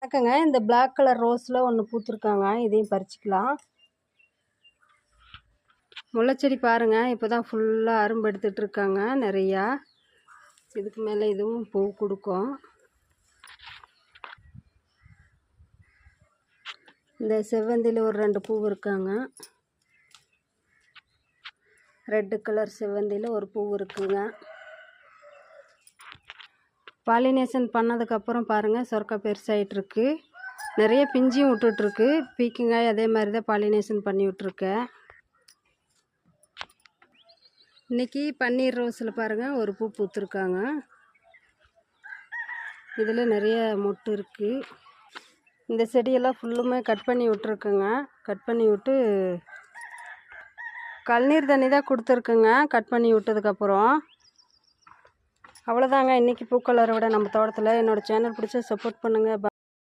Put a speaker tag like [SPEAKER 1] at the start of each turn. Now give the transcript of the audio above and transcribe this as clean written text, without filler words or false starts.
[SPEAKER 1] வணக்கங்க. இந்த black colour ரோஸில் ஒன்று பூத்துருக்காங்க, இதையும் பறிச்சிக்கலாம். முல்லைச்செடி பாருங்கள், இப்போ தான் ஃபுல்லாக அரும்பு எடுத்துகிட்டு இருக்காங்க நிறையா. இதுக்கு மேலே இதுவும் பூ கொடுக்கும். இந்த செவ்வந்தியில் ஒரு 2 பூ இருக்காங்க. ரெட்டு கலர் செவ்வந்தியில் ஒரு பூ இருக்குங்க. பாலினேஷன் பண்ணதுக்கப்புறம் பாருங்கள், சொரக்கா பெருசாகிட்ருக்கு. நிறைய பிஞ்சியும் விட்டுட்ருக்கு. பீக்கங்காய் அதே மாதிரி தான் பாலினேஷன் பண்ணி விட்ருக்கேன். இன்றைக்கி பன்னீர் ரோஸில் பாருங்கள் ஒரு பூ பூத்துருக்காங்க. இதில் நிறைய மொட்டு இருக்குது. இந்த செடியெல்லாம் ஃபுல்லுமே கட் பண்ணி விட்ருக்குங்க. கட் பண்ணி விட்டு கழுநீர் தண்ணி தான் கொடுத்துருக்குங்க. கட் பண்ணி விட்டதுக்கப்புறம் அவ்வளோதாங்க இன்றைக்கி பூக்களை விட நம்ம தோட்டத்தில். என்னோடய சேனல் பிடிச்சா சப்போர்ட் பண்ணுங்கள்.